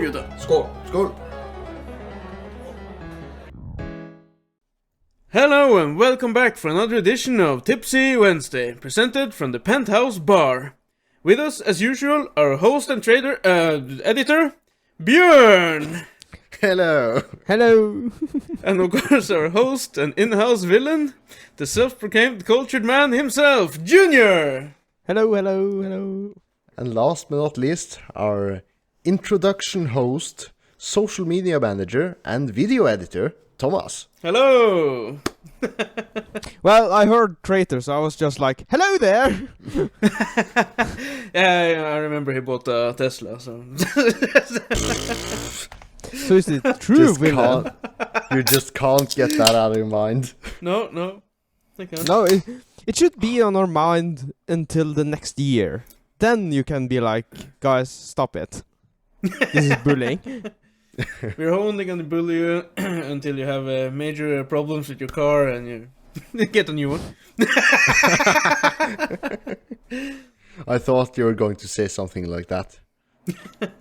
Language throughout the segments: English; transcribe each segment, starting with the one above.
gutta! Skål! Skål! Hello and welcome back for another edition of Tipsy Wednesday, presented from the Penthouse Bar. With us, as usual, our host and editor, Björn! Hello! Hello! And of course our host and in-house villain, the self-proclaimed cultured man himself, Junior! Hello, hello, hello. And last but not least, our introduction host, social media manager, and video editor, Thomas. Hello! Well, I heard traitor, so I was just like, hello there! Yeah, I remember he bought a Tesla, so... So is it true, villain? You just can't get that out of your mind. No, I can't. No, it should be on our mind until the next year. Then you can be like, guys, stop it. This is bullying. We're only gonna bully you until you have major problems with your car and you get a new one. I thought you were going to say something like that.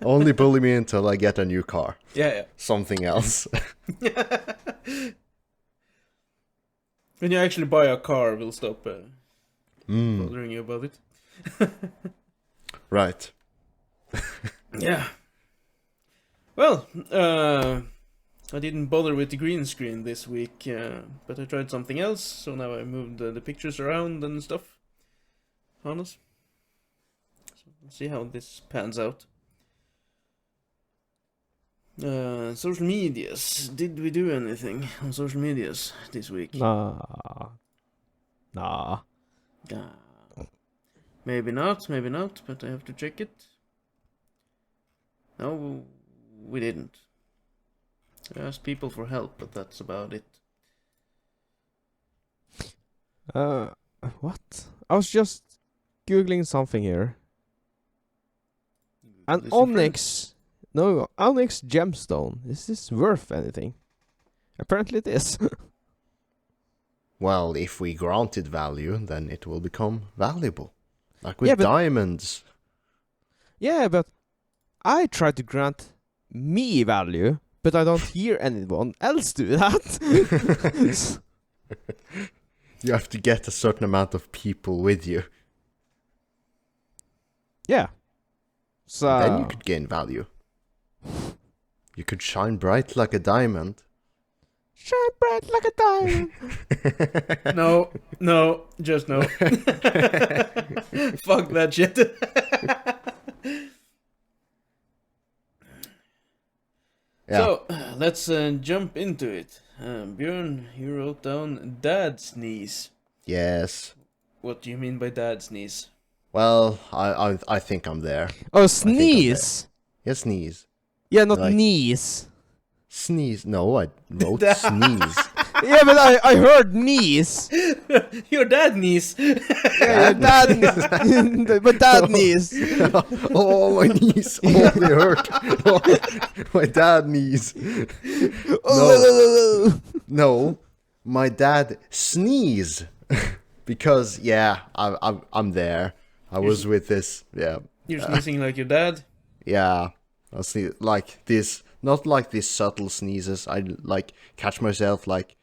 Only bully me until I get a new car. Yeah. Something else. When you actually buy a car, we'll stop bothering you about it. Right. Yeah. Well, I didn't bother with the green screen this week, but I tried something else, so now I moved the pictures around and stuff. Honest. So we'll see how this pans out. Social medias. Did we do anything on social medias this week? Nah. Maybe not, but I have to check it. No, we didn't. I asked people for help, but that's about it. What? I was just googling something here. An Is it onyx gemstone. Is this worth anything? Apparently it is. Well, if we grant it value, then it will become valuable. Like with Yeah, but- diamonds. Yeah, but I try to grant me value, but I don't hear anyone else do that. You have to get a certain amount of people with you. Yeah. So Then you could gain value. You could shine bright like a diamond. shine bright like a diamond. No, just no. Fuck that shit. Yeah. So, let's jump into it. Björn, you wrote down dad sneeze. Yes. What do you mean by dad sneeze? Well, I think I'm there. Oh, sneeze. Yeah, sneeze. Yeah, not Like- knees. Sneeze. No, I wrote sneeze. Yeah, but I heard knees. Your dad sneeze. Yeah, dad. But dad knees. Oh, my knees. Oh, they hurt. Oh, my dad knees. No, my dad sneeze. Because, yeah, I'm there. I was with this, yeah. You're sneezing like your dad? Yeah, I see, like this, not like these subtle sneezes. I like catch myself like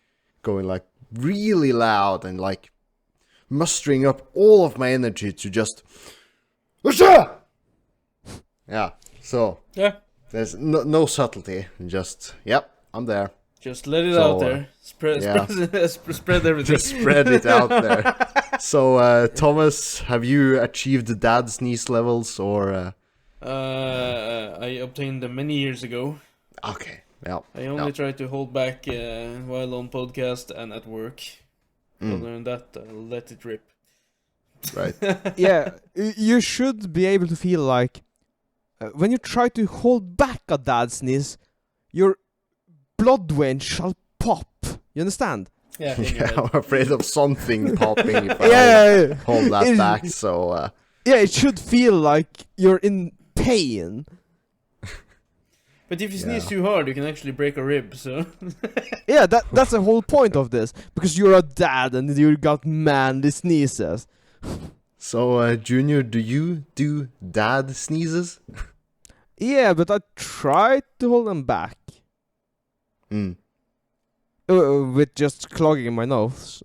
going like really loud and like mustering up all of my energy to just, yeah. So Yeah. there's no subtlety. Just yep, I'm there. Just let it So, out there. Spread everything. Just spread it out there. So Thomas, have you achieved the dad sneeze levels or? I obtained them many years ago. Okay. Yeah. I only try to hold back while on podcast and at work. Other than that, I'll let it rip. Right. Yeah, you should be able to feel like when you try to hold back a dad sneeze, your blood vein shall pop. You understand? Yeah, in your Yeah, head. I'm afraid of something popping if I Yeah. hold that It- back. So Yeah, it should feel like you're in pain. But if you sneeze too hard, you can actually break a rib, so... Yeah, that's the whole point of this. Because you're a dad and you got manly sneezes. So, Junior, do you do dad sneezes? Yeah, but I tried to hold them back. Mm. With just clogging my nose.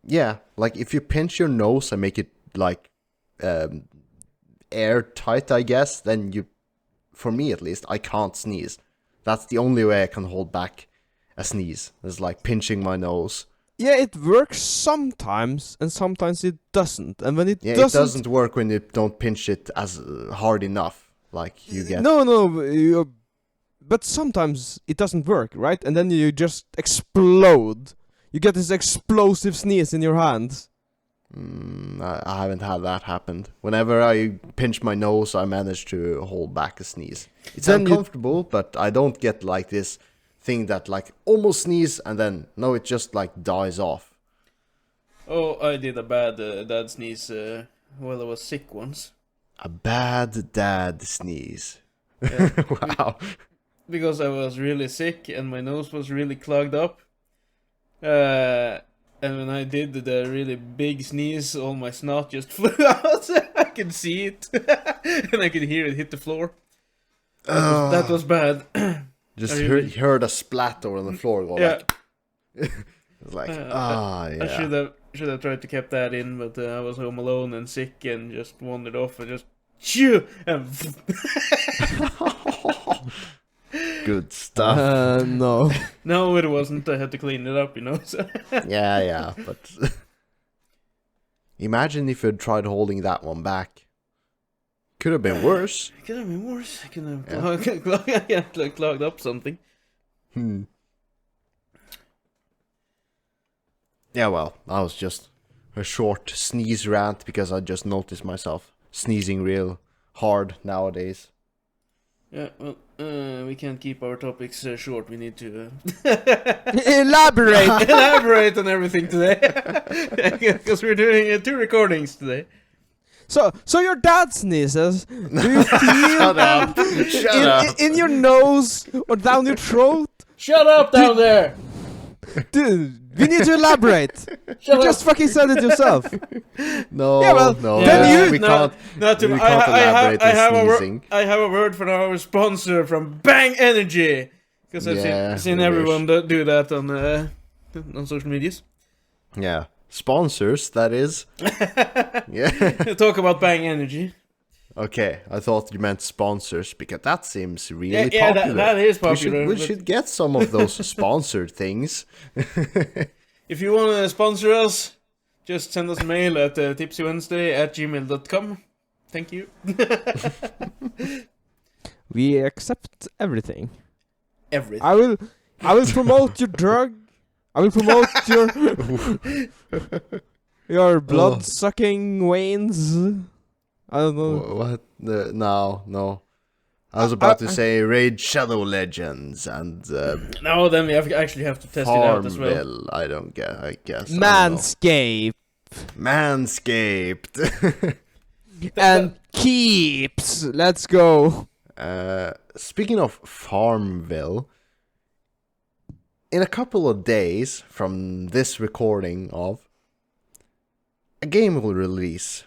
Yeah, like if you pinch your nose and make it like airtight, I guess, then you, for me at least, I can't sneeze. That's the only way I can hold back a sneeze. Is like pinching my nose. Yeah, it works sometimes, and sometimes it doesn't. And when it Yeah, doesn't, it doesn't work when you don't pinch it as hard enough. Like you get. No, but sometimes it doesn't work, right? And then you just explode. You get this explosive sneeze in your hands. I haven't had that happen. Whenever I pinch my nose, I manage to hold back a sneeze. It's Then uncomfortable, but I don't get like this thing that like almost sneeze and then no, it just like dies off. Oh, I did a bad dad sneeze while I was sick once. A bad dad sneeze. Yeah. Wow. Because I was really sick and my nose was really clogged up. And when I did the really big sneeze, all my snot just flew out. I could see it. And I could hear it hit the floor. That was bad. Just really... heard a splatter on the floor. Go yeah. Like, it's like, yeah. I should have tried to keep that in, but I was home alone and sick and just wandered off and just chew and Good stuff. No. No, it wasn't. I had to clean it up, you know. So. Yeah, but imagine if you'd tried holding that one back. Could have been worse. It could have been worse. I could have clogged up something. Yeah, well, that was just a short sneeze rant because I just noticed myself sneezing real hard nowadays. Yeah, well, we can't keep our topics short. We need to elaborate on everything today, because we're doing 2 recordings today. So your dad sneezes. Do you feel Shut up! Shut up! in your nose or down your throat? Shut up down there! Dude, we need to elaborate. You just fucking said it yourself. No, Yeah, well, no, then we can't. We can't elaborate on sneezing. I have a word for our sponsor from Bang Energy, because I've seen everyone do that on social medias. Yeah, sponsors. That is. Yeah. Talk about Bang Energy. Okay, I thought you meant sponsors because that seems really popular. Yeah, that is popular. We should get some of those sponsored things. If you want to sponsor us, just send us a mail at tipsywednesday@gmail.com. Thank you. We accept everything. Everything. I will promote your drug. I will promote your blood sucking veins. I don't know. What? No. I was about to say Raid Shadow Legends and No, then we actually have to test it out as well. Farmville. I guess. Manscaped. Manscaped. And Keeps. Let's go. Speaking of Farmville, in a couple of days from this recording of, a game will release.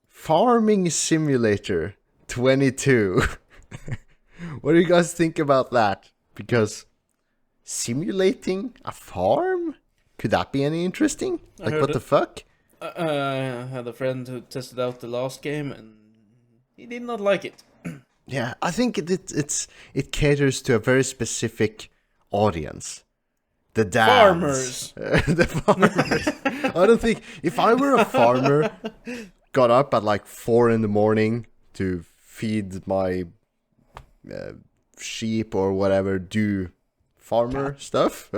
Farming Simulator 22. What do you guys think about that? Because simulating a farm? Could that be any interesting? Like, what the fuck? I had a friend who tested out the last game and he did not like it. Yeah, I think it caters to a very specific audience. The dads. Farmers. The farmers. I don't think, if I were a farmer, got up at like 4 a.m. to feed my sheep or whatever, do farmer stuff.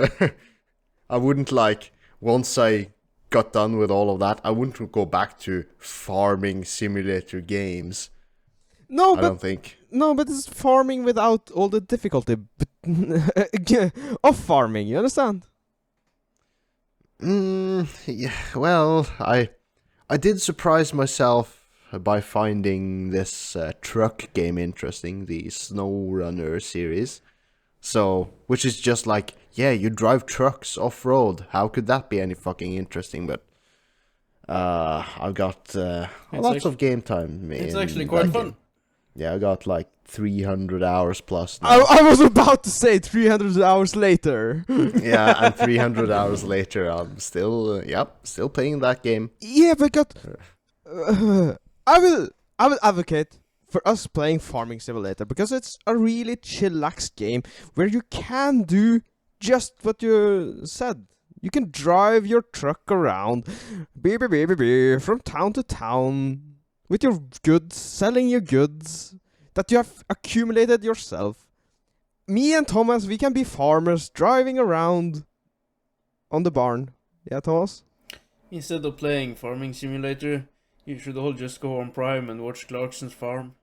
I wouldn't like, once I got done with all of that, I wouldn't go back to farming simulator games. No, I don't think. No, but it's farming without all the difficulty of farming, you understand? Yeah, well, I did surprise myself by finding this truck game interesting, the Snow Runner series. So, which is just like, yeah, you drive trucks off-road. How could that be any fucking interesting? But I've got lots of game time. It's actually quite fun. Yeah, I got like 300 hours plus now. I was about to say 300 hours later. Yeah, and 300 hours later, I'm still, still playing that game. Yeah, but I will advocate for us playing Farming Simulator because it's a really chillax game where you can do just what you said. You can drive your truck around, from town to town with your goods, selling your goods that you have accumulated yourself. Me and Thomas, we can be farmers driving around on the barn. Yeah, Thomas? Instead of playing Farming Simulator, you should all just go on Prime and watch Clarkson's Farm.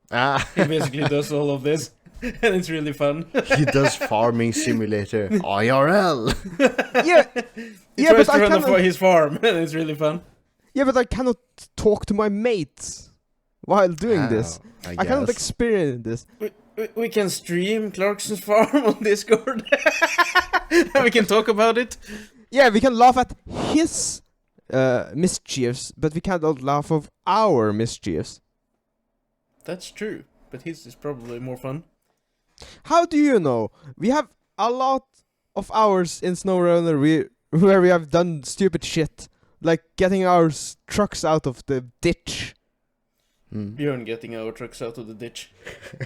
Ah, He basically does all of this, and it's really fun. he does Farming Simulator IRL. He Yeah, tries but to I run cannot. his farm, and it's really fun. Yeah, but I cannot talk to my mates while doing this. I cannot guess. experience this. We can stream Clarkson's Farm on Discord, and we can talk about it. Yeah, we can laugh at his mischiefs, but we cannot laugh of our mischiefs. That's true, but his is probably more fun. How do you know? We have a lot of hours in SnowRunner where we have done stupid shit, like getting our trucks out of the ditch. Björn getting our trucks out of the ditch.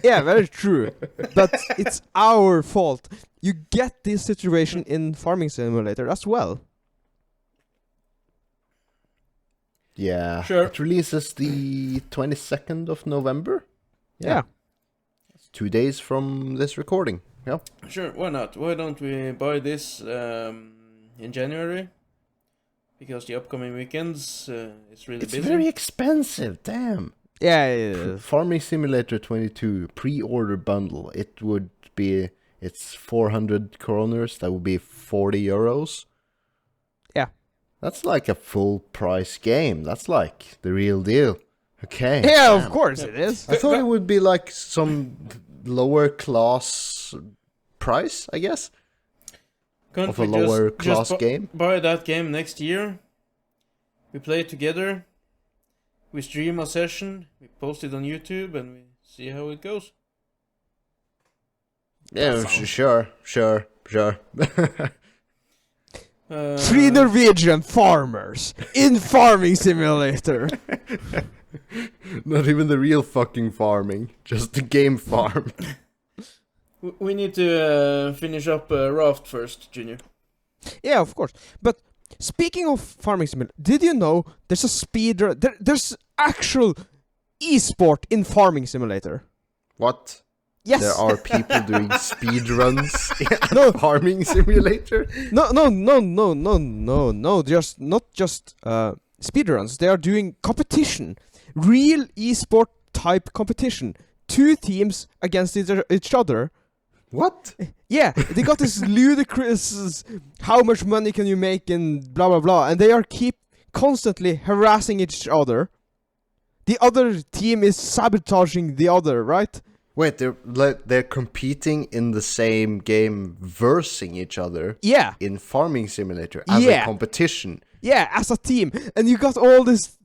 Yeah, very true. But it's our fault. You get this situation in Farming Simulator as well. Yeah. Sure. It releases the 22nd of November. Yeah. It's 2 days from this recording. Yeah. Sure, why not? Why don't we buy this in January? Because the upcoming weekends, it's really It's busy. very expensive, damn. Yeah. Farming Simulator 22 pre-order bundle. It's 400 kroners. That would be 40 euros. Yeah. That's like a full price game. That's like the real deal. Okay. Yeah, damn. of course it is. I thought it would be like some lower class price, I guess, Can't of a we lower just class game. buy that game next year? We play it together. We stream a session. We post it on YouTube, and we see how it goes. Yeah, sure. 3 Norwegian farmers in Farming Simulator. Not even the real fucking farming, just the game farm. We need to finish up Raft first, Junior. Yeah, of course. But speaking of Farming Simulator, did you know there's a speedrun? There's actual esport in Farming Simulator. What? Yes. There are people doing speedruns in No. Farming Simulator? No. Just not just speedruns. They are doing competition, real esport type competition. 2 teams against each other. What? Yeah, they got this ludicrous how much money can you make and blah blah blah, and they are keep constantly harassing each other. The other team is sabotaging the other, right? Wait, they're competing in the same game, versing each other. Yeah. In Farming Simulator as Yeah. a competition. Yeah, as a team, and you got all these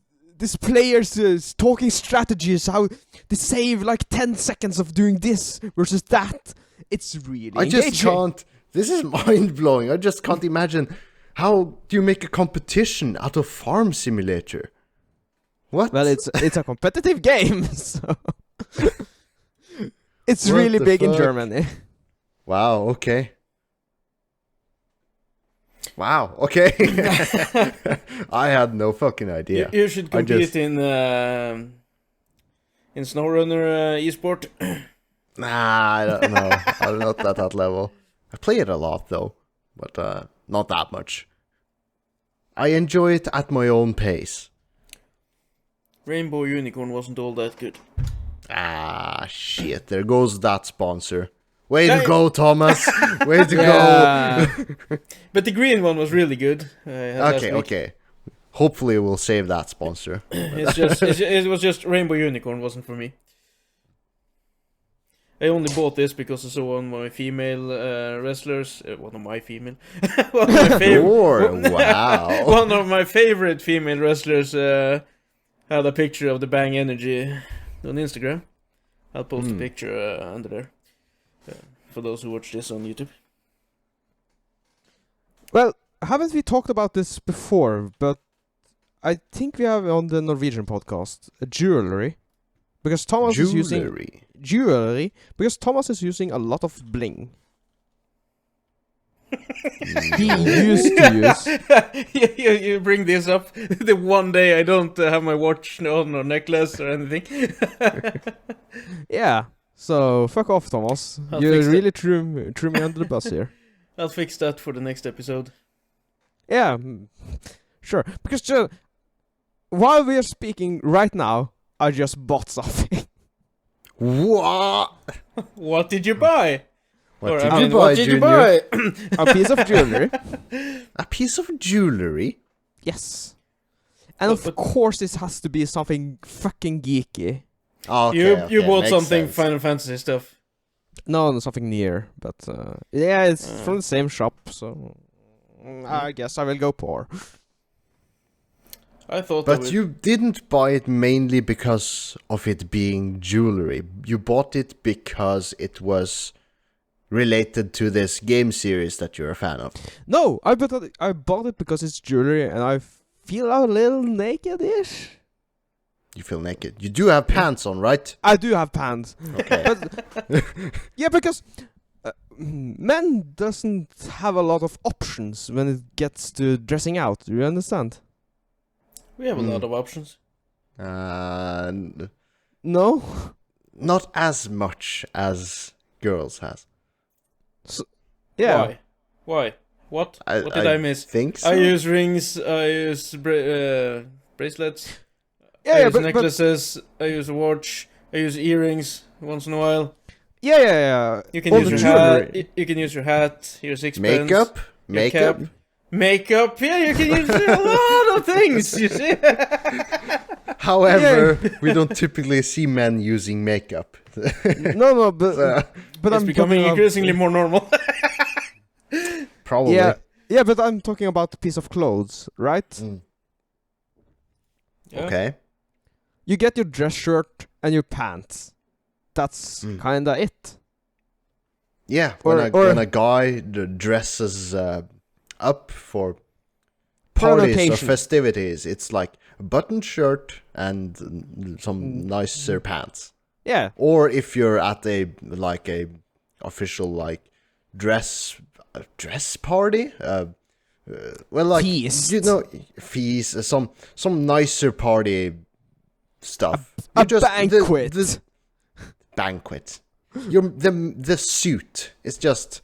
players talking strategies, how they save like 10 seconds of doing this versus that. It's really I just engaging. can't. This is mind blowing. I just can't imagine. How do you make a competition out of Farm Simulator? What? Well, it's a competitive game, so it's What really the big in fuck? Germany. Wow. Okay. Wow. Okay. I had no fucking idea. You should I compete just- in SnowRunner esport. Nah, I don't know. I'm not at that level. I play it a lot though, but not that much. I enjoy it at my own pace. Rainbow Unicorn wasn't all that good. Ah, shit. There goes that sponsor. Way to Hey. go, Thomas. Way to Yeah. But the green one was really good. go. Okay. Hopefully we'll save that sponsor. It was just Rainbow Unicorn wasn't for me. I only bought this because I saw one of my female wrestlers. One of my female. one, of my Sure, wow. one of my favorite female wrestlers had a picture of the Bang Energy on Instagram. I'll post a picture under there for those who watch this on YouTube. Well, haven't we talked about this before? But I think we have on the Norwegian podcast jewelry, because Thomas is using jewelry because Thomas is using a lot of bling. He used to use. You bring this up the one day I don't have my watch on or necklace or anything. Yeah. So fuck off, Thomas. I'll You fix really threw me under the bus here. I'll fix that for the next episode. Yeah, sure. Because while we are speaking right now, I just bought something. What? What did you buy? What Or, did I you mean, buy, what did you Junior? buy? A piece of jewelry. A piece of jewelry? Yes. And of course, this has to be something fucking geeky. Okay, you bought makes something sense. Final Fantasy stuff. No, something near. But yeah, it's from the same shop, so I guess I will go poor. I thought. But you didn't buy it mainly because of it being jewelry. You bought it because it was related to this game series that you're a fan of. No, I bought it because it's jewelry, and I feel a little naked-ish. You feel naked. You do have pants on, right? I do have pants. Okay. But yeah, because men doesn't have a lot of options when it gets to dressing out. Do you understand? We have a lot of options. No. Not as much as girls has. Yeah. Why? What? What did I miss? Think so. I use rings. I use bracelets. I Yeah, use but necklaces. I use a watch. I use earrings once in a while. yeah. You can All use the your hat. jewelry. You can use your hat. Your sixpence. Makeup. Your Makeup. cap. Makeup. Yeah, you can use a lot of things. You see. However, we don't typically see men using makeup. No, but So, but It's I'm becoming talking increasingly more normal. probably. Yeah, but I'm talking about a piece of clothes, right? Mm. Yeah. Okay. You get your dress shirt and your pants. That's kinda it. Yeah, Or- when a guy dresses up for For an parties or occasion. festivities, it's like a button shirt and some nicer pants. Yeah. Or if you're at a official dress party, well, like Feast. you know, feast, some nicer party stuff. A You just- banquet. the banquet. The suit is just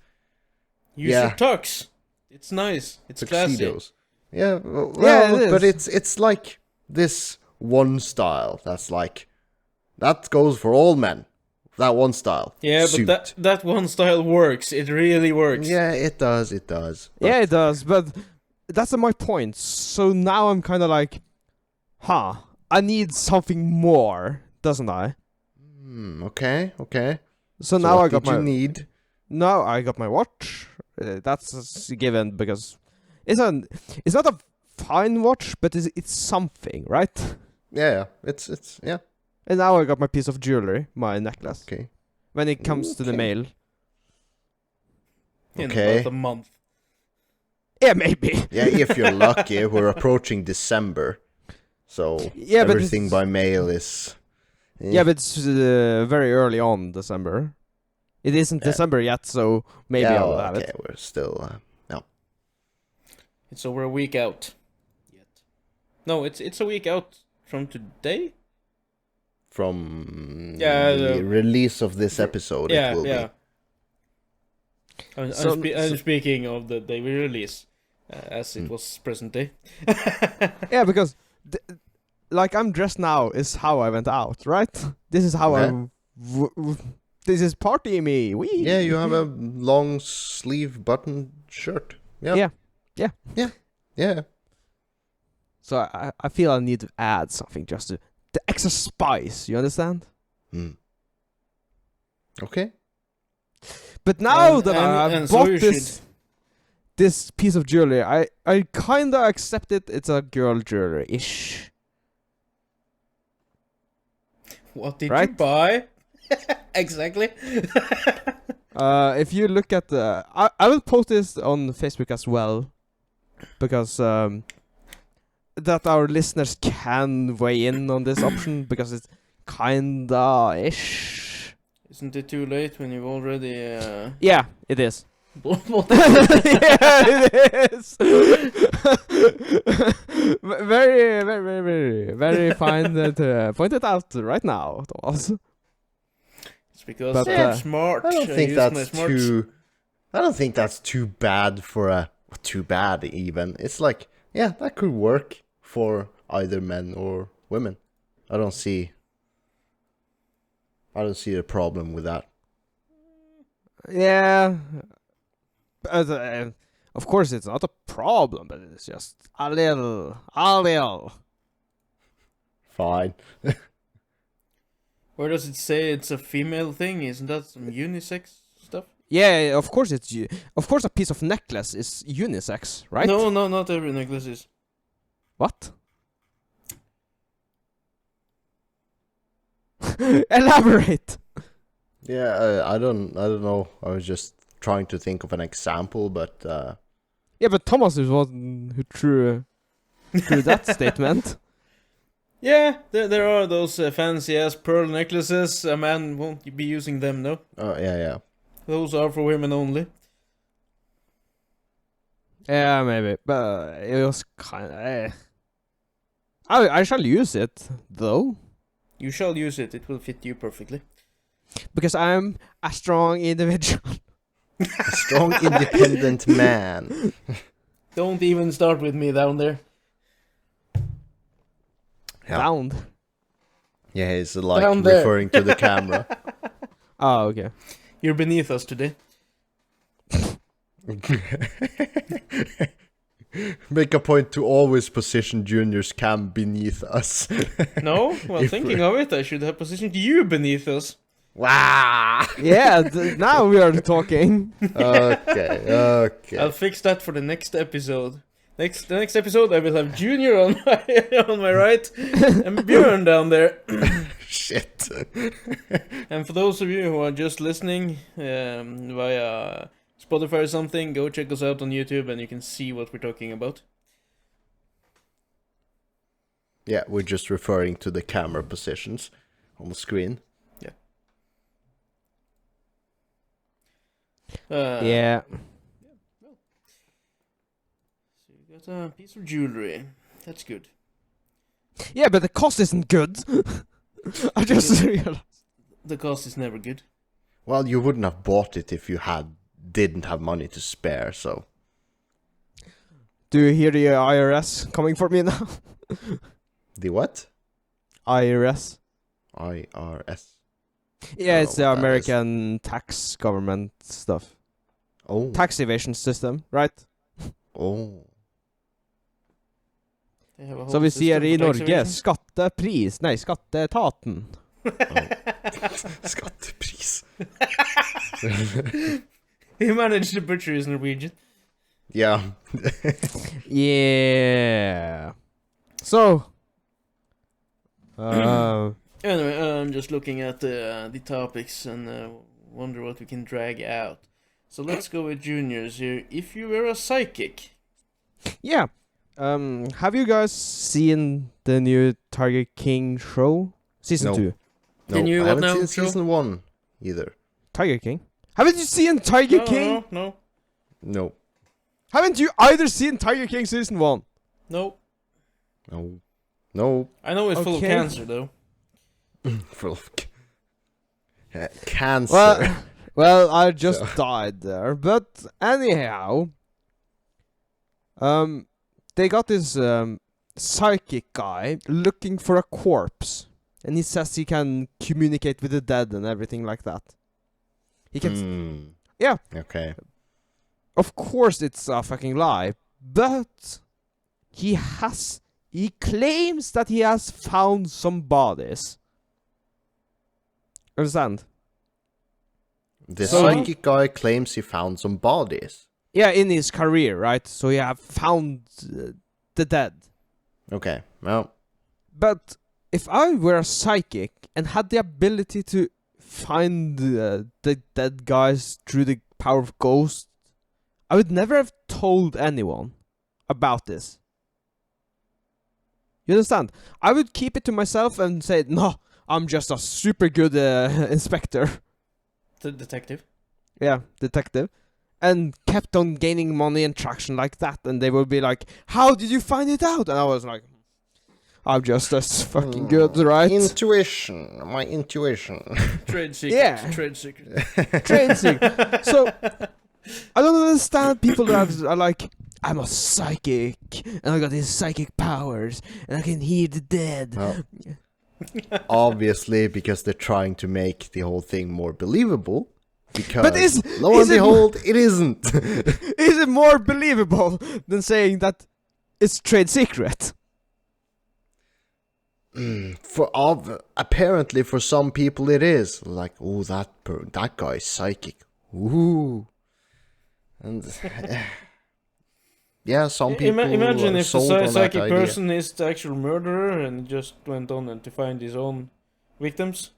Use Yeah. your tux. It's nice. It's classy. tuxedos. Yeah, well, Yeah, it but is. it's like this one style that's like that goes for all men. That one style. Yeah, suit. but that one style works. It really works. Yeah, it does. It does. Yeah, it does, but that's my point. So now I'm kind of like, I need something more, doesn't I? Okay. So So now what I got did my you need? now I got my watch. That's a given because it's not a fine watch, but it's something, right? Yeah, it's yeah. And now I got my piece of jewelry, my necklace. Okay. When it comes to the Okay. mail, In Okay. about a month. yeah, maybe. Yeah, if you're lucky, we're approaching December, so Yeah, but everything it's- by mail is. Yeah, but it's very early on December. It isn't Yeah. December yet, so maybe yeah, I'll have okay, it. we're still. It's over a week out. Yet. No, it's a week out from today. From Yeah, the the- release of this episode, Yeah, it will yeah. be. I'm speaking of the day we release, as it was present day. Yeah, because like I'm dressed now is how I went out, right? This is how Okay. this is party me. Wee. Yeah, you have a long sleeve button shirt. Yeah. Yeah. Yeah. So I feel I need to add something just to the extra spice. You understand? Okay. But now And- that I and so bought you this piece of jewelry, I kinda accept it. It's a girl jewelry ish. What did you Right? buy? Exactly. If you look at the... I will post this on Facebook as well. Because that our listeners can weigh in on this option. Because it's kinda-ish. Isn't it too late when you've already... Yeah, it is. bought Yeah, it is. Very, very, very, very, very fine to point it out right now, Thomas. It's because But, I'm smart. I don't think use my that's smarts. too. I don't think that's too bad for a. Too bad even. It's like, yeah, that could work for either men or women. I don't see a problem with that. Yeah. But, of course, it's not a problem, but it's just a little. Fine. Where does it say it's a female thing? Isn't that some unisex stuff? Yeah, of course it's of course a piece of necklace is unisex, right? No, not every necklace is. What? Elaborate. Yeah, I don't know. I was just trying to think of an example, but Yeah, but Thomas is one who threw that statement. Yeah, there are those fancy ass pearl necklaces. A man won't be using them, no. yeah. Those are for women only. Yeah, maybe, but it was kind of. I shall use it though, You shall use it. It will fit you perfectly. because I'm a strong individual. A strong, independent man. Don't even start with me down there. Yeah. Bound. Yeah, he's like Down there. referring to the camera. Oh, okay. You're beneath us today. Make a point to always position Junior's cam beneath us. No? Well, If thinking we're- of it, I should have positioned you beneath us. Wow. Yeah, now we are talking. Okay. I'll fix that for the next episode. The next episode, I will have Junior on my on my right and Björn down there. Shit. And for those of you who are just listening via Spotify or something, go check us out on YouTube and you can see what we're talking about. Yeah, we're just referring to the camera positions on the screen. Yeah. So you got a piece of jewelry. That's good. Yeah, but the cost isn't good. I just realized. The cost is never good. Well, you wouldn't have bought it if you didn't have money to spare, so. Do you hear the IRS coming for me now? The what? IRS. IRS. Yeah, Oh, it's the that is- American tax government stuff. Oh. Tax evasion system, right? Oh. They have a whole Så vi system ser i for tax Norge evasion. skatteetaten. Skattepris. He managed to butcher his Norwegian. Yeah. Yeah. So. Anyway, I'm just looking at the topics and wonder what we can drag out. So let's go with juniors here. If you were a psychic, Yeah. Have you guys seen the new Tiger King show? Season No. 2. No, Can you I what haven't now, seen Joe? season 1 either. Tiger King? Haven't you seen Tiger King? No. No. Haven't you either seen Tiger King season 1? No. No. I know it's full of Okay. cancer though. Full of cancer. Well, I just So- died there. But anyhow, they got this psychic guy looking for a corpse, and he says he can communicate with the dead and everything like that. He can. Hmm. Yeah. Okay. Of course, it's a fucking lie, but he claims that he has found some bodies. Understand? The So- psychic guy claims he found some bodies. Yeah, in his career, right? So he have found the dead. Okay. Well. But if I were a psychic and had the ability to find the dead guys through the power of ghosts, I would never have told anyone about this. You understand? I would keep it to myself and say, no, I'm just a super good inspector. The detective. Yeah, detective. And kept on gaining money and traction like that. And they would be like, how did you find it out? And I was like, I'm just as fucking good, right? Intuition. My intuition. Trade secret. Yeah. Trade secret. Trade secret. So, I don't understand people that are like, I'm a psychic, and I got these psychic powers, and I can hear the dead. Well, obviously, because they're trying to make the whole thing more believable. Because, But lo and behold, it isn't. Is it more believable than saying that it's trade secret? Apparently, for some people, it is. Like, oh, that guy's psychic. Ooh. And yeah, some people imagine if sold the on that psychic idea. person is the actual murderer and just went on and to find his own victims.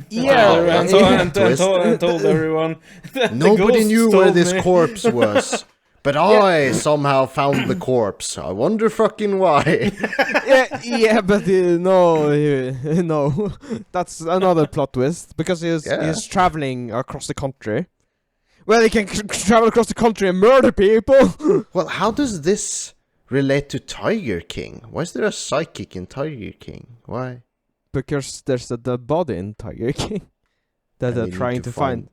Yeah, and told everyone that Nobody the knew ghost where told this me. corpse was. But I somehow found the corpse. I wonder fucking why. yeah, but no, that's another plot twist because he's traveling across the country. Well, he can travel across the country and murder people. Well, how does this relate to Tiger King? Why is there a psychic in Tiger King? Why? Because there's a dead body in Tiger King that And they're they need trying to find.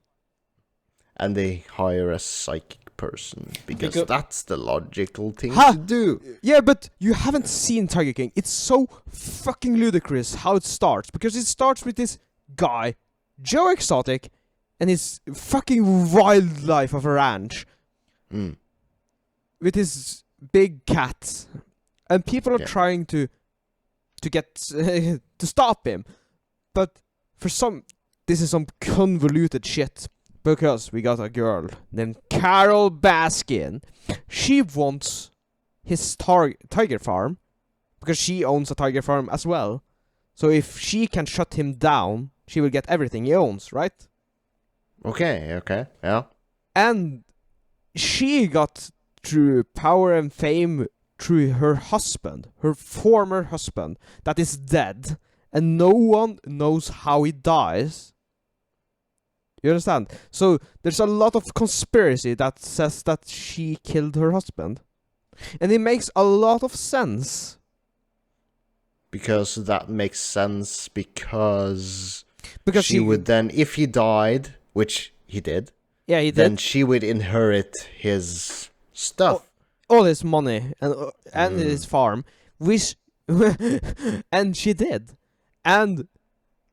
And they hire a psychic person because that's the logical thing Ha! to do. Yeah, but you haven't seen Tiger King. It's so fucking ludicrous how it starts. Because it starts with this guy, Joe Exotic, and his fucking wildlife of a ranch. With his big cat. And people are trying to get to stop him. But for this is some convoluted shit. Because we got a girl named Carol Baskin. She wants his tiger farm. Because she owns a tiger farm as well. So if she can shut him down, she will get everything he owns, right? Okay, yeah. And she got through power and fame through her husband, her former husband, that is dead. And no one knows how he dies. You understand? So there's a lot of conspiracy that says that she killed her husband. And it makes a lot of sense. Because that makes sense because Because she would then, if he died, which he did, yeah, he then did she would inherit his stuff. all his money and his farm, which and she did. And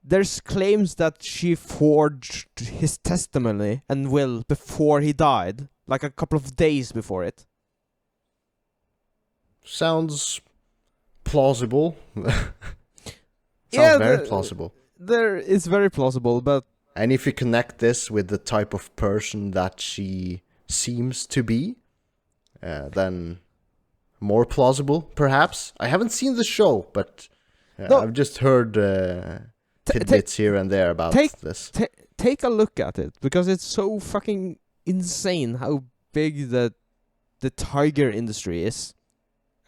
there's claims that she forged his testimony and will before he died, like a couple of days before it. Sounds plausible. Yeah, very plausible. There is very plausible, but And if you connect this with the type of person that she seems to be, then more plausible, perhaps. I haven't seen the show, but No. I've just heard tidbits here and there about this. Take a look at it, because it's so fucking insane how big the tiger industry is,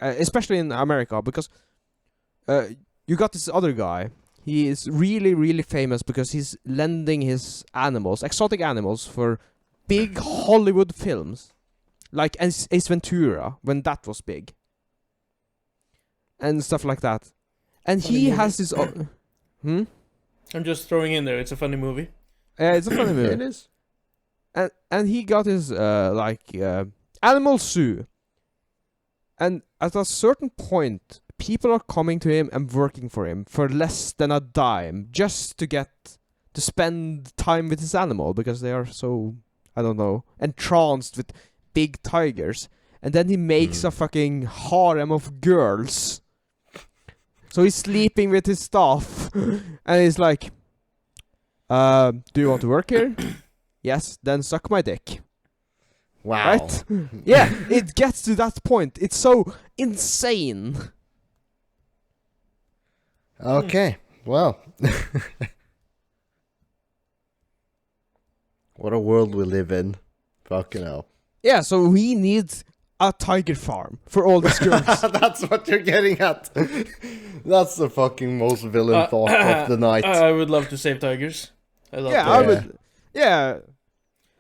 especially in America. Because you got this other guy. He is really, really famous because he's lending his animals, exotic animals, for big Hollywood films, like Ace Ventura when that was big, and stuff like that. And he has his own. I'm just throwing in there. It's a funny movie. It's a funny movie. It is. And he got his animal zoo. And at a certain point, people are coming to him and working for him for less than a dime, just to get to spend time with his animal, because they are so, I don't know, entranced with big tigers. And then he makes a fucking harem of girls. So he's sleeping with his staff, and he's like, do you want to work here? Yes, then suck my dick. Wow. Right? Yeah, it gets to that point. It's so insane. Okay, well. What a world we live in. Fucking hell. Yeah, so we need a tiger farm for all the skunks. That's what you're getting at. That's the fucking most villain thought of the night. I would love to save tigers. I love Yeah, that. I would. Yeah,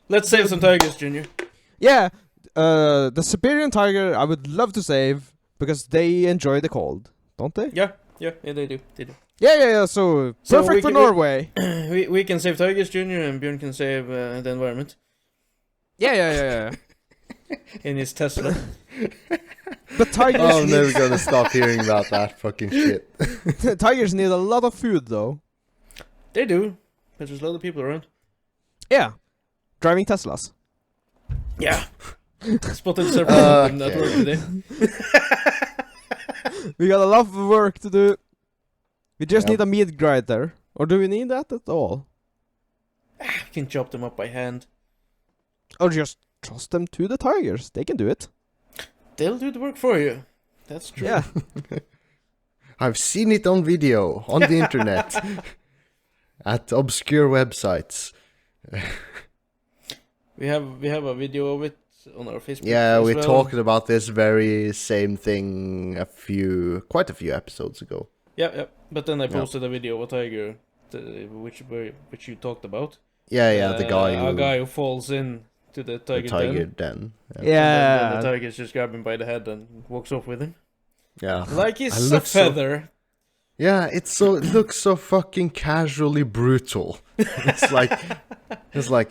Let's save some tigers, Junior. yeah. The Siberian tiger, I would love to save because they enjoy the cold, don't they? Yeah, they do. Yeah. So So perfect we for can- Norway. We can save tigers, Junior, and Björn can save the environment Yeah. in his Tesla. But tigers, Oh, I'm never gonna stop hearing about that fucking shit. tigers need a lot of food, though. They do, but there's a lot of people around. Yeah, driving Teslas. Yeah. Spotted several at work today. We got a lot of work to do. We just Yep. need a meat grinder, or do we need that at all? We can chop them up by hand. Or just trust them to the tigers? They can do it. They'll do the work for you. That's true. Yeah. I've seen it on video, on the internet, at obscure websites. We have a video of it on our Facebook. Yeah, as we well. talked about this very same thing quite a few episodes ago. Yeah. But then I posted a video of a tiger, which you talked about. Yeah, the guy a who guy who falls in to the the tiger, tiger den. den. Yeah. And then the tiger's just grab him by the head and walks off with him. Yeah. Like he's I a look so- feather. Yeah, it looks so fucking casually brutal. It's like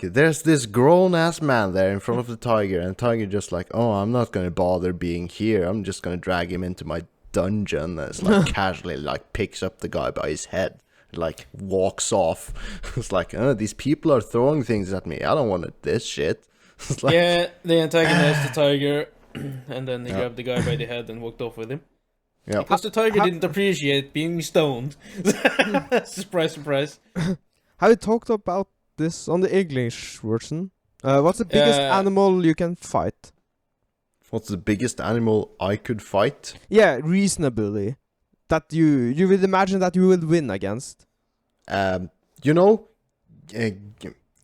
there's this grown ass man there in front of the tiger, and the tiger just like, oh, I'm not gonna bother being here. I'm just gonna drag him into my dungeon. And it's like casually like picks up the guy by his head, and, like walks off. It's like, these people are throwing things at me. I don't want this shit. It's like, Yeah, they antagonized the tiger, and then they Yeah. grabbed the guy by the head and walked off with him. yeah. Because the tiger didn't appreciate being stoned. Surprise, surprise. Have you talked about this on the English version? What's the biggest animal you can fight? What's the biggest animal I could fight? Yeah, reasonably. That you would imagine that you will win against. You know,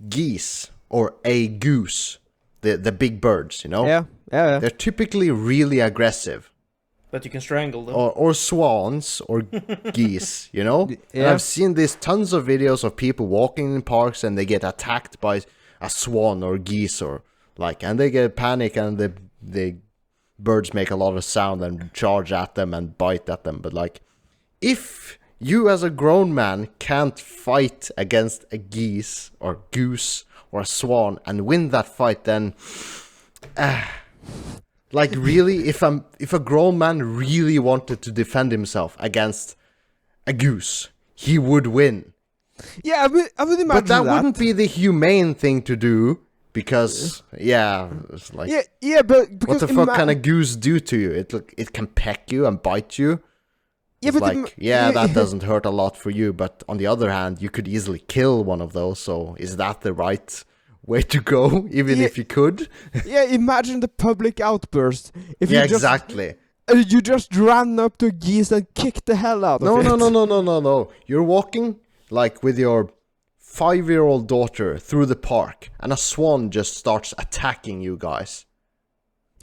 geese or a goose, the big birds. You know, Yeah. they're typically really aggressive. But you can strangle them. Or swans or geese, you know? And Yeah. I've seen these tons of videos of people walking in parks and they get attacked by a swan or geese or like, and they get panic and the birds make a lot of sound and charge at them and bite at them. But like, if you as a grown man can't fight against a geese or goose or a swan and win that fight, then like really, if a grown man really wanted to defend himself against a goose, he would win. Yeah, I would imagine But that wouldn't be the humane thing to do because it's like Yeah, but what because the fuck can a goose do to you? It can peck you and bite you. Yeah, It's but like that doesn't hurt a lot for you, but on the other hand, you could easily kill one of those. So is that the right way to go? Even Yeah. if you could? yeah, imagine the public outburst if Yeah, you just exactly. you just ran up to geese and kicked the hell out of No, it. no. You're walking like with your 5-year-old daughter through the park, and a swan just starts attacking you guys.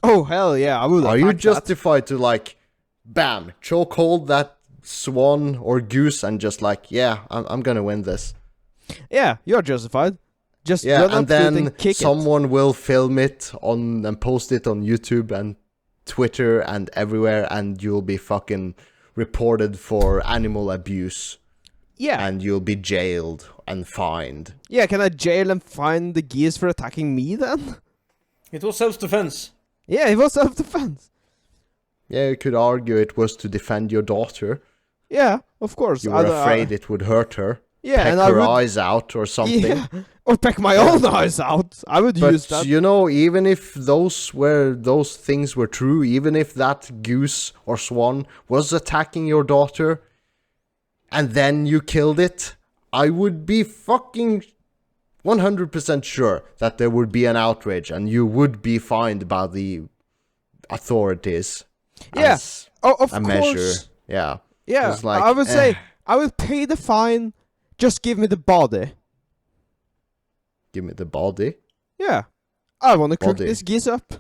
Oh hell yeah, I would. Are you attack that. justified to like, bam, chokehold that swan or goose and just like, yeah, I'm gonna win this? Yeah, you're justified. Just Yeah, run and up to it then and kick someone will film it on and post it on YouTube and Twitter and everywhere, and you'll be fucking reported for animal abuse. it. Yeah, And you'll be jailed and fined. yeah. Can I jail and fine the geese for attacking me then? It was self-defense. Yeah, it was self-defense. Yeah, you could argue it was to defend your daughter. Yeah, of course. You were afraid it would hurt her. Yeah, Peck and I her would. eyes out or something. Yeah, or peck my own eyes out. I would use But that. you know, even if those things were true, even if that goose or swan was attacking your daughter, and then you killed it, I would be fucking 100% sure that there would be an outrage and you would be fined by the authorities. Yeah, as of a course. measure. Yeah. Yeah, It's like, I would say I will pay the fine. Just give me the body. give me the body. Yeah, I want to cook Body. this geese up.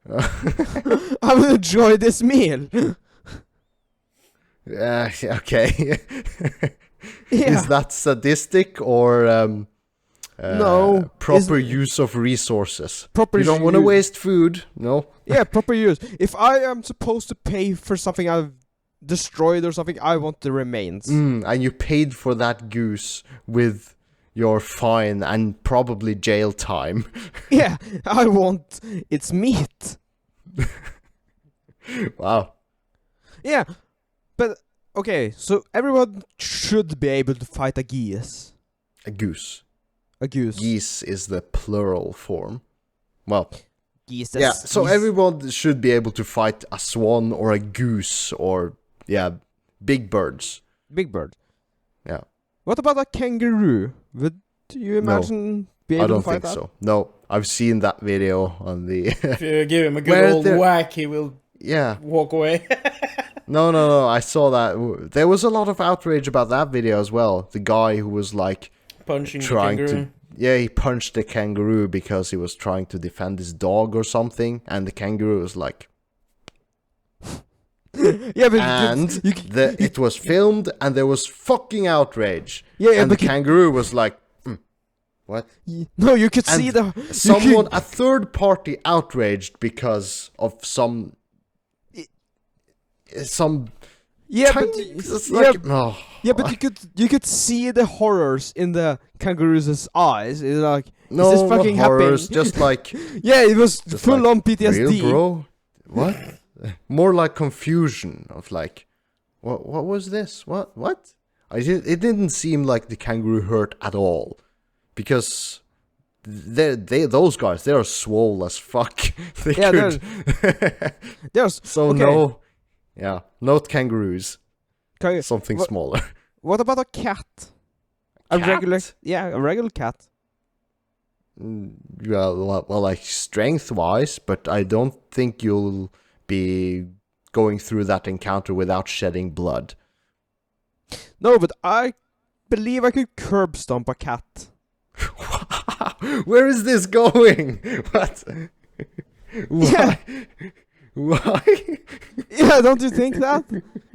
I will enjoy this meal. Okay. Yeah. Is that sadistic or No, proper use of resources? proper? You don't want to use. waste food, no? Yeah, proper use. If I am supposed to pay for something I've destroyed or something, I want the remains. And you paid for that goose with your fine and probably jail time. Yeah, I want its meat. Wow. Yeah, but okay, so everyone should be able to fight a geese. A goose. A goose. Geese is the plural form. Well, Geese. yeah, so everyone should be able to fight a swan or a goose or, yeah, big birds. Big bird. Yeah. What about a kangaroo? Would you imagine be able I don't to fight think that? so. No, I've seen that video on the... If you give him a Where good old there- whack, he will yeah. walk away. No, I saw that. There was a lot of outrage about that video as well. The guy who was like Punching trying the kangaroo. to... Yeah, he punched the kangaroo because he was trying to defend his dog or something. And the kangaroo was like... Yeah, but And you could, it was filmed and there was fucking outrage. yeah, And the but kangaroo was like... What? no, you could And see the Someone, a third party outraged because of some... Yeah, tiny, but it's yeah, like, oh, yeah, but you could see the horrors in the kangaroo's eyes. It's like, no, is this fucking not horrors, happening? just like, Yeah, it was just full like, on PTSD. real bro? What? More like confusion of like, what was this? What? It didn't seem like the kangaroo hurt at all, because those guys, they are swole as fuck. They Yeah, could. There's So okay. no, yeah, not kangaroos. Can you- Something what- smaller. What about a cat? A Cat? regular, yeah, a regular cat. Well, like strength-wise, but I don't think you'll be going through that encounter without shedding blood. No, but I believe I could curb stomp a cat. Where is this going? What? Why? Why? Yeah, don't you think that?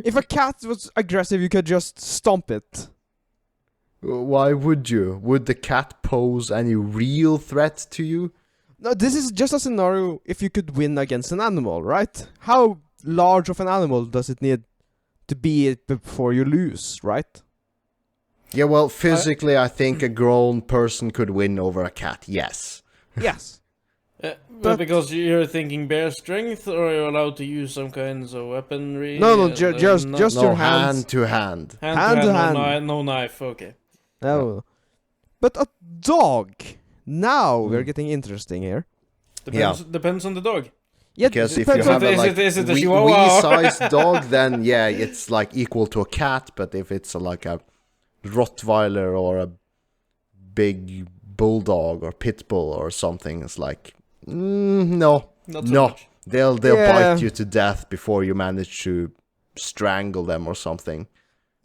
If a cat was aggressive, you could just stomp it. Why would you? Would the cat pose any real threat to you? No, this is just a scenario if you could win against an animal, right? How large of an animal does it need to be before you lose, right? Yeah, well, physically, I think a grown person could win over a cat, yes. Yes. But But- because you're thinking bare strength, or are you allowed to use some kinds of weaponry? No, and just not- Just No, your hands. hand to hand. hand to no hand. no knife. Okay. No. But a dog. Now we're getting interesting here. Depends on the dog. Yeah, Because if depends you on have a Is like it a wee chihuahua? sized dog, then yeah, it's like equal to a cat. But if it's like a Rottweiler or a big bulldog or pit bull or something, it's like no, Not so no. much. They'll Yeah. bite you to death before you manage to strangle them or something.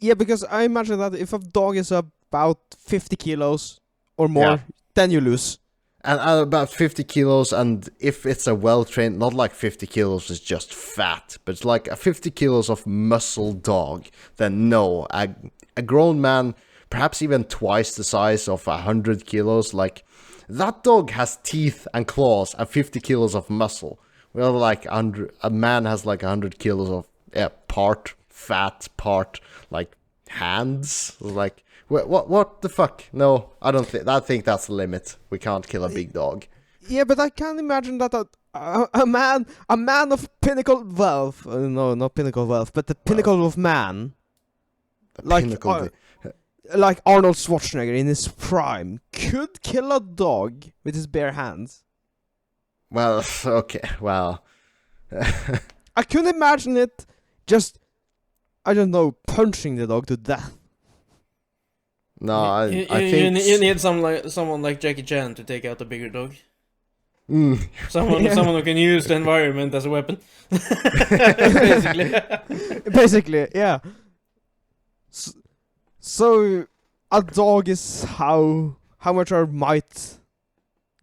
Yeah, because I imagine that if a dog is about 50 kilos or more, Yeah. then you lose. And about 50 kilos, and if it's a well-trained, not like 50 kilos is just fat, but it's like a 50 kilos of muscle dog, then no. A grown man, perhaps even twice the size of 100 kilos, like, that dog has teeth and claws and 50 kilos of muscle. Well, like, a man has like 100 kilos of part fat, part, like, hands. Like, what the fuck? No, I don't think. I think that's the limit. We can't kill a big dog. Yeah, but I can't imagine that a man of pinnacle wealth, no, not pinnacle wealth, but the pinnacle of man, The like, pinnacle. like Arnold Schwarzenegger in his prime, could kill a dog with his bare hands. Well, okay, well. I couldn't imagine it just, I don't know, punching the dog to death. No, I you think. you need someone like Jackie Chan to take out a bigger dog. Mm, Someone Yeah. who can use the environment as a weapon. Basically. Basically, yeah. So a dog is how much our might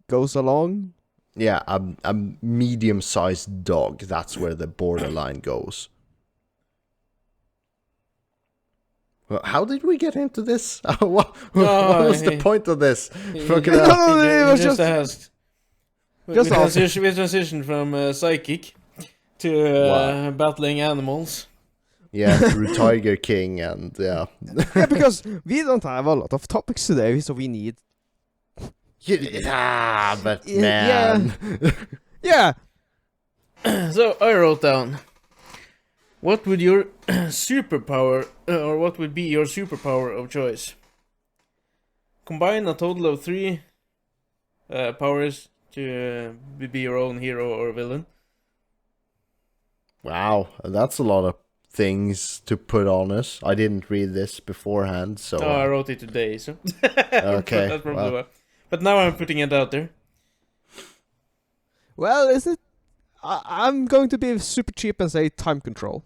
goes along. Yeah, a medium-sized dog. That's where the borderline goes. Well, how did we get into this? what was the point of this? Fucking hell. No, it was just asked. Just we asked. transitioned from psychic to Wow. battling animals. Yeah, through Tiger King and yeah. yeah, because we don't have a lot of topics today, so we need. But Yeah. man. Yeah. So I wrote down, what would your superpower, or what would be your superpower of choice? Combine a total of 3 powers to be your own hero or villain. Wow, that's a lot of things to put on us. I didn't read this beforehand, so Oh, I wrote it today, so okay. That's probably Well, why. But now I'm putting it out there. Well, is it? I'm going to be super cheap and say time control.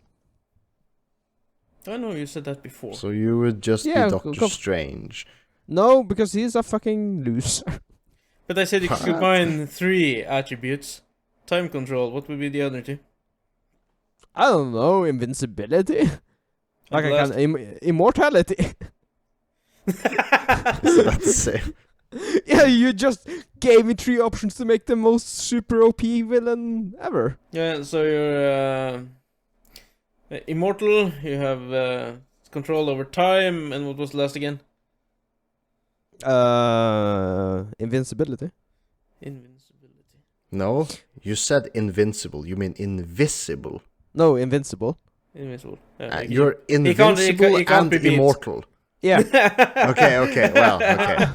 I know you said that before. so you would just Yeah, be Doctor go- Strange. No, because he's a fucking loser. But I said you could What? combine 3 attributes. Time control, what would be the other 2? I don't know, invincibility. Like And I last- can immortality. So that's the same. Yeah, you just gave me 3 options to make the most super OP villain ever. Yeah, so you're immortal, you have control over time, and what was the last again? Invincibility. Invincibility. No, you said invincible. You mean invisible. No, invincible. Invincible. You're he can't invincible be and beat. immortal. Yeah. Okay, well, okay.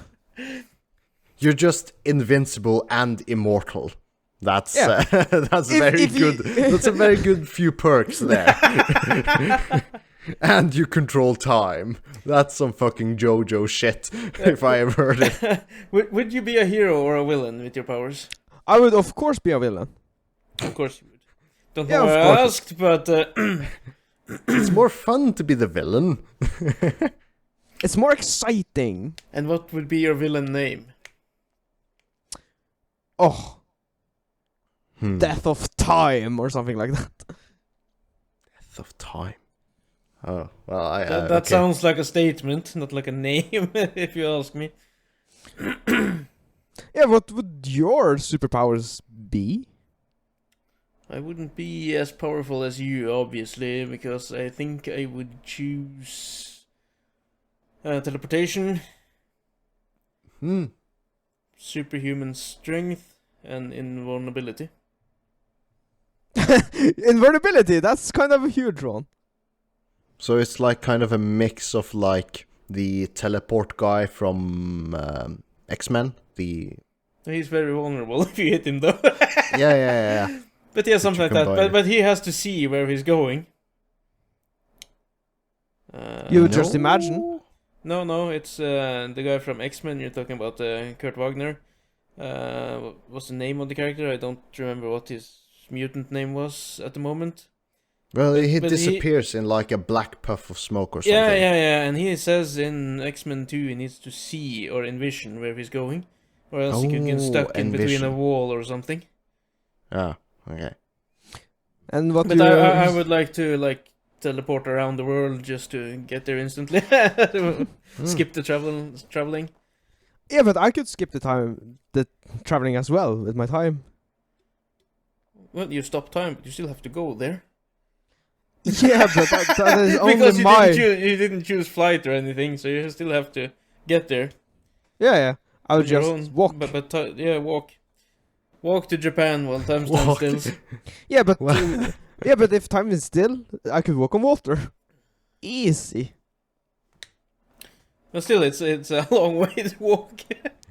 You're just invincible and immortal. That's Yeah. that's If- very if you- good. That's a very good few perks there. And you control time. That's some fucking JoJo shit, if I ever heard it. would you be a hero or a villain with your powers? I would of course be a villain. Of course you would. Don't Yeah, know why of I course. asked, but It's more fun to be the villain. It's more exciting. and what would be your villain name? Oh, Hmm. Death of Time or something like that. Death of time. Oh, well, That okay. sounds like a statement, not like a name, if you ask me. Yeah, what would your superpowers be? I wouldn't be as powerful as you, obviously, because I think I would choose teleportation, Hmm. superhuman strength, and invulnerability. Invulnerability, that's kind of a huge one. So it's like kind of a mix of like the teleport guy from X-Men. He's very vulnerable if you hit him, though. Yeah. But yeah, something you like that. combine But he has to see where he's going. You would just imagine. No, it's the guy from X-Men. You're talking about Kurt Wagner. What's the name of the character? I don't remember what his mutant name was at the moment. Well, he but disappears in like a black puff of smoke or something. Yeah, and he says in X-Men 2 he needs to see or envision where he's going, or else he could get stuck in between a envision. wall or something. Ah, okay. And what But you I would like to teleport around the world just to get there instantly. Skip the traveling. Yeah, but I could skip the traveling as well with my time. Well, you stop time, but you still have to go there. Yeah, but that is only Because you my. didn't choose flight or anything, so you still have to get there. Yeah. I would on your just own. walk. Walk. Walk to Japan while time stands Walk. still. Yeah, but Well- yeah, but if time is still, I could walk on water. Easy. But still, it's a long way to walk.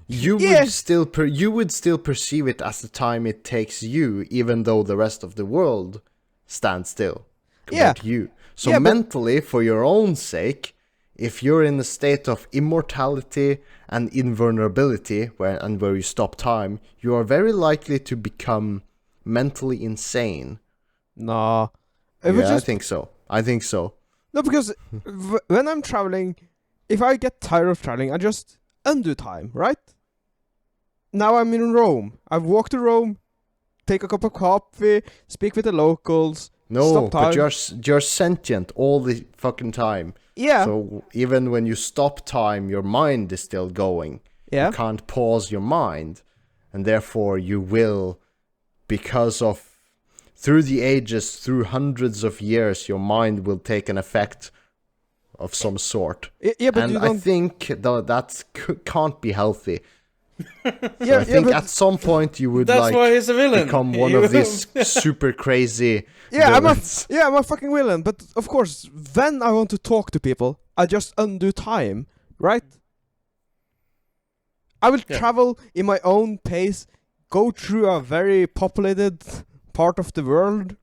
You Yeah. would still perceive it as the time it takes you, even though the rest of the world stands still compared to you. So Yeah, but- mentally, for your own sake, if you're in a state of immortality and invulnerability, where you stop time, you are very likely to become mentally insane. Nah. It would Yeah, just I think so. no, because when I'm traveling, if I get tired of traveling, I just undo time, right? Now I'm in Rome. I've walked to Rome, take a cup of coffee, speak with the locals. No, stop time. but you're sentient all the fucking time. Yeah. So even when you stop time, your mind is still going. Yeah. You can't pause your mind, and therefore you will, because of through the ages, through hundreds of years, your mind will take an effect of some sort. Yeah, but and you I don't. think that can't be healthy. Yeah, I think but at some point you would That's why he's a villain. become one of these super crazy villains. I'm a fucking villain. But of course, when I want to talk to people, I just undo time, right? I will travel in my own pace, go through a very populated part of the world,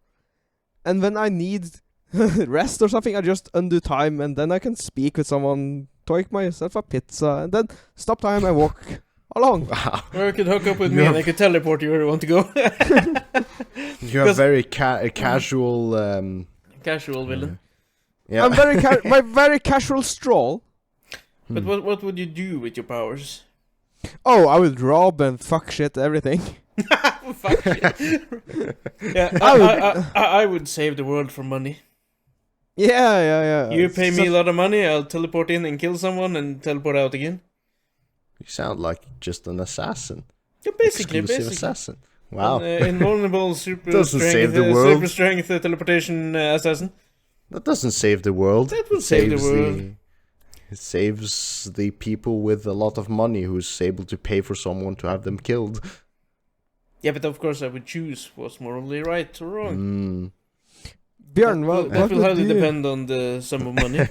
and when I need rest or something, I just undo time, and then I can speak with someone, take myself a pizza, and then stop time and walk along. Wow. Or you could hook up with me and I could teleport you where you want to go. You're a very casual... Casual villain. Yeah. I'm my very casual stroll. But what would you do with your powers? Oh, I would rob and fuck shit everything. Fuck shit. Yeah, I would save the world for money. Yeah. You pay me a lot of money, I'll teleport in and kill someone and teleport out again. You sound like just an assassin. Yeah, basically. Assassin. Wow. An invulnerable super Doesn't strength, save the world. super strength teleportation assassin. That doesn't save the world. That will save the world. It saves the people with a lot of money who's able to pay for someone to have them killed. Yeah, but of course I would choose what's morally right or wrong. Björn, That what will would highly you... depend on the sum of money.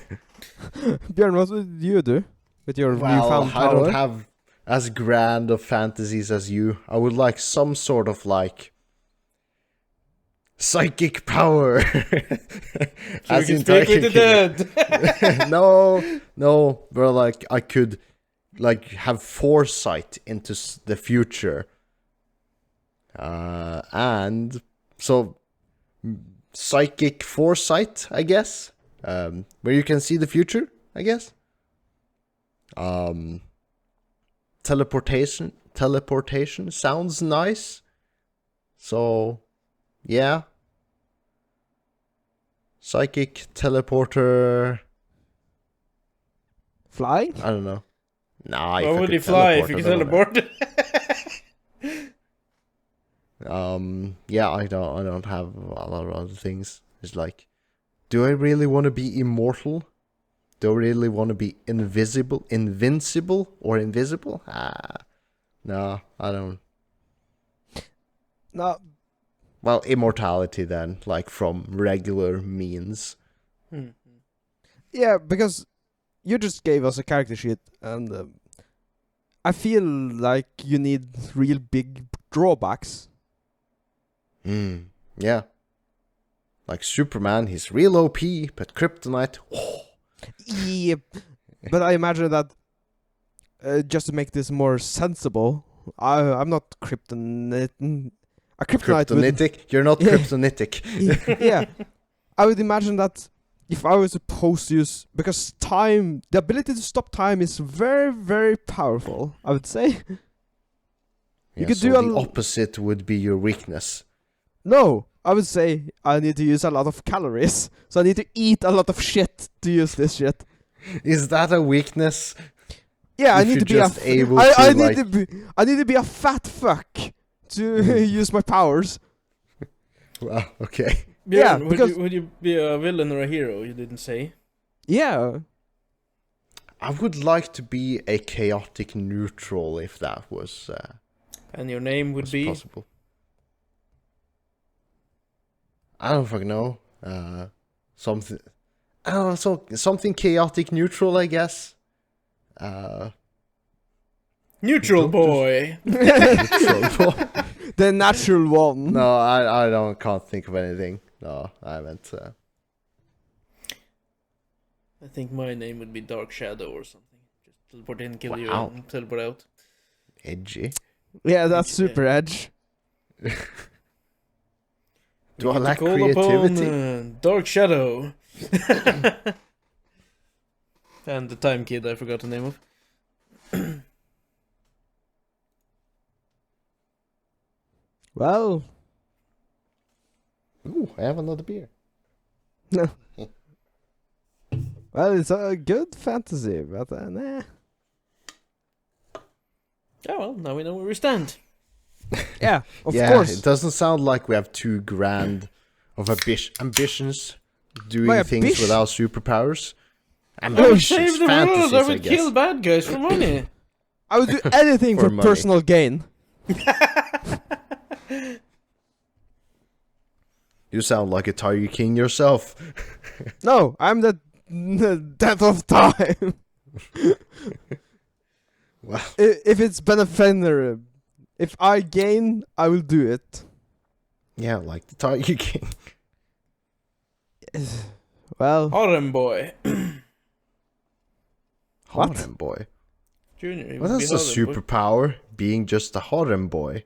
Björn, what would you do with your newfound I power? don't have as grand of fantasies as you. I would like some sort of like psychic power. So you can speak with the dead. No, but like I could like have foresight into the future. And so psychic foresight, I guess, where you can see the future, I guess. Teleportation sounds nice. So, yeah. Psychic teleporter. Flying? I don't know. Nah, Why would he fly if you can teleport? Yeah, I don't have a lot of other things. It's like, do I really want to be immortal? Do I really want to be invincible or invisible? No, I don't. No. Well, immortality then, like from regular means. Yeah, because you just gave us a character sheet, and I feel like you need real big drawbacks. Yeah. Like Superman, he's real OP, but Kryptonite. Oh. Yeah, but I imagine that just to make this more sensible, I'm not kryptonite. A kryptonite Kryptonitic? You're not kryptonitic. Yeah, I would imagine that if I was supposed to use, because time, the ability to stop time is very, very powerful, I would say. You could so do the opposite would be your weakness. No, I would say I need to use a lot of calories, so I need to eat a lot of shit to use this shit. Is that a weakness? Yeah, I If need to you're be just able to, I need to be a fat fuck to use my powers. Well, okay. Yeah, Björn, because- would you be a villain or a hero? You didn't say. Yeah. I would like to be a chaotic neutral if that was, And your name would was be? possible. I don't fucking know. Something. I don't know. Something chaotic neutral, I guess. Neutral boy. Neutral. The natural one. No, I can't think of anything. No, I haven't. I think my name would be Dark Shadow or something. Just teleport in, kill you, Wow. and teleport out. Edgy. Yeah, that's super edge. Do I You lack call creativity? upon, Dark Shadow. And the Time Kid, I forgot the name of. Well, Ooh, I have another beer. no. Well, it's a good fantasy, but nah. Yeah, well, now we know where we stand. Yeah, of Yeah, course. it doesn't sound like we have too grand of ambitions doing My things ambition? without superpowers. I would Ambitions, save the fantasies, world, I I would guess. kill bad guys for money. I would do anything For for money. personal gain. You sound like a Tiger King yourself. No, I'm the death of time. Well, If it's beneficial, if I gain, I will do it. yeah, like the Tiger King. Well, Harem boy. What? Harem boy. Junior, he What would be is a harem boy. superpower? Being just a harem boy.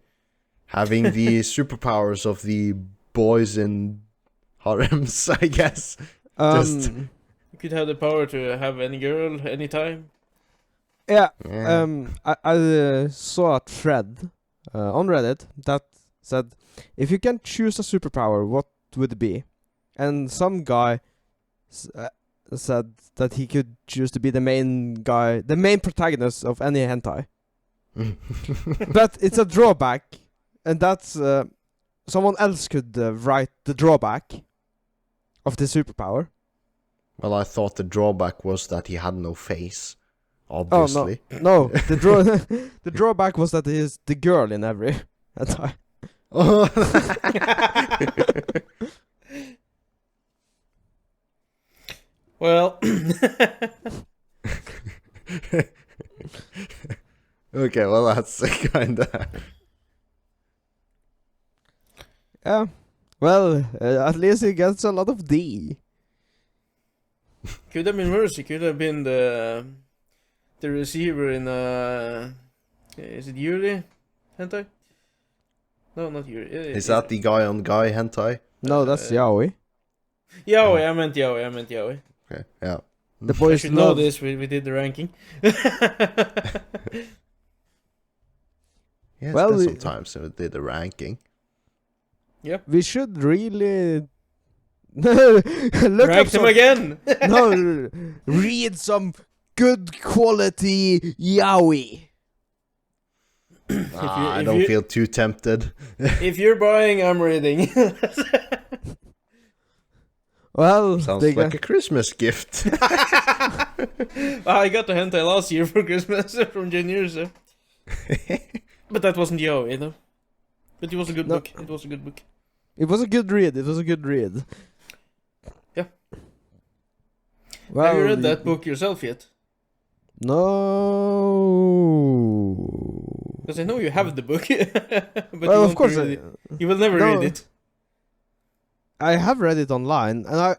Having the superpowers of the boys in harems, I guess. Just- You could have the power to have any girl, anytime. yeah. Yeah. I saw a thread on Reddit that said, if you can choose a superpower, what would it be? And some guy said that he could choose to be the main guy, the main protagonist of any hentai. But it's a drawback, and that's someone else could write the drawback of the superpower. Well, I thought the drawback was that he had no face. Oh Obviously. no, the the drawback was that he is the girl in every hentai. Well, Okay, well that's kinda. Yeah. Well, at least he gets a lot of D. could have been worse. He could have been the receiver in is it Yuri hentai? No, not Yuri. Is that the guy on guy hentai? No, that's yaoi. Yaoi? I meant Yaoi. Okay, yeah. The I boys should know love. this. We did the ranking. Yeah, Well, it's been we- some time since we did the ranking. We should really look Rank up them some. again. No, read some good quality yaoi. I if don't you- feel too tempted. If you're buying, I'm reading. Well, Sounds they like got- a Christmas gift. I got the hentai last year for Christmas from Junior, so. But that wasn't Yaoi, though. But it was a good No. book. It was a good book. It was a good read. It was a good read. Yeah. Well, Have you read that book yourself yet? No. Because I know you have the book. But Well, you of won't course. read it. You will never No. read it. I have read it online, and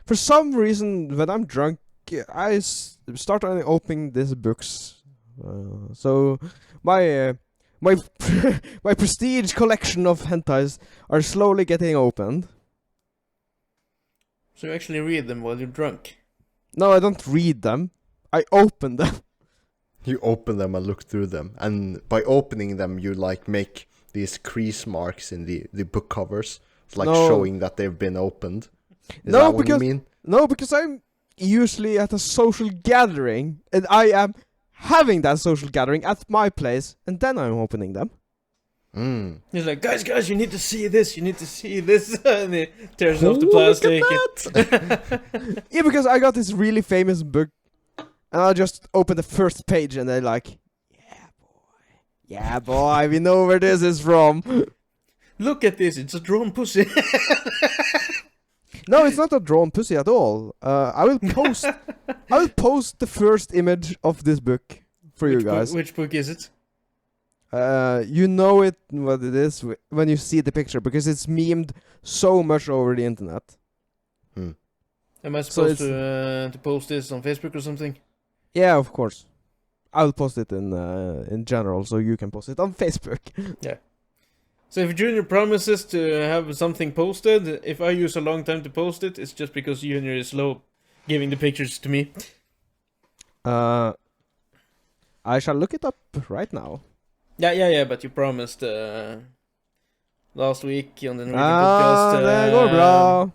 for some reason, when I'm drunk, I start opening these books. So my my my prestige collection of hentais are slowly getting opened. So you actually read them while you're drunk. No, I don't read them. I open them. You open them and look through them, and by opening them, you like make these crease marks in the book covers, it's like No. showing that they've been opened. Is No, that what because- you mean? No, because I'm usually at a social gathering, and I am having that social gathering at my place, and then I'm opening them. Mm. He's like, guys, you need to see this. You need to see this. And he tears off the Look at plastic. Yeah, because I got this really famous book, and I just open the first page, and they're like, yeah, boy, we know where this is from. Look at this. It's a drawn pussy. No, it's not a drawn pussy at all. I will post the first image of this book for you guys. Which book is it? You know what it is when you see the picture, because it's memed so much over the internet. Am I So supposed to post this on Facebook or something? Yeah, of course. I'll post it in general, so you can post it on Facebook. So if Junior promises to have something posted, if I use a long time to post it, it's just because Junior is slow giving the pictures to me. I shall look it up right now. Yeah, but you promised last week on the Norwegian podcast. Det går bra.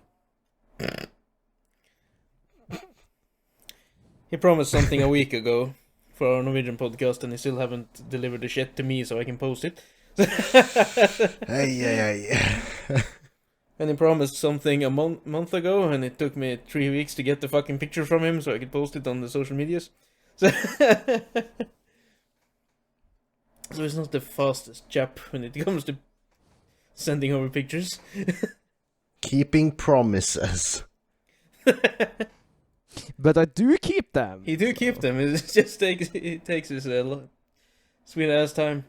He promised something a week ago for our Norwegian podcast, and he still haven't delivered the shit to me so I can post it. Hey. And he promised something a month ago, and it took me 3 weeks to get the fucking picture from him so I could post it on the social medias. So, so he's not the fastest chap when it comes to sending over pictures. Keeping promises. But I do keep them. He do keep them. It just takes his sweet ass time.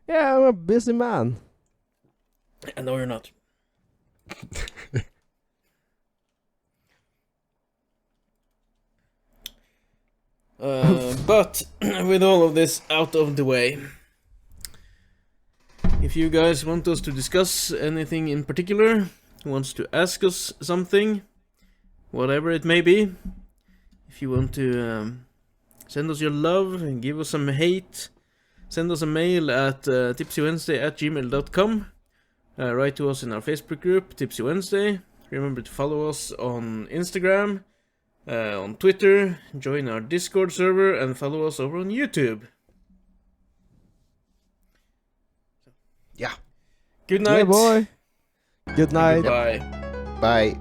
Yeah, I'm a busy man. And no, you're not. But with all of this out of the way, if you guys want us to discuss anything in particular, wants to ask us something, whatever it may be, if you want to send us your love and give us some hate, send us a mail at tipsywednesday@gmail.com. Write to us in our Facebook group, Tipsy Wednesday. Remember to follow us on Instagram, on Twitter, join our Discord server, and follow us over on YouTube. Yeah. Good night. Yeah, boy. Good night. Bye. Bye.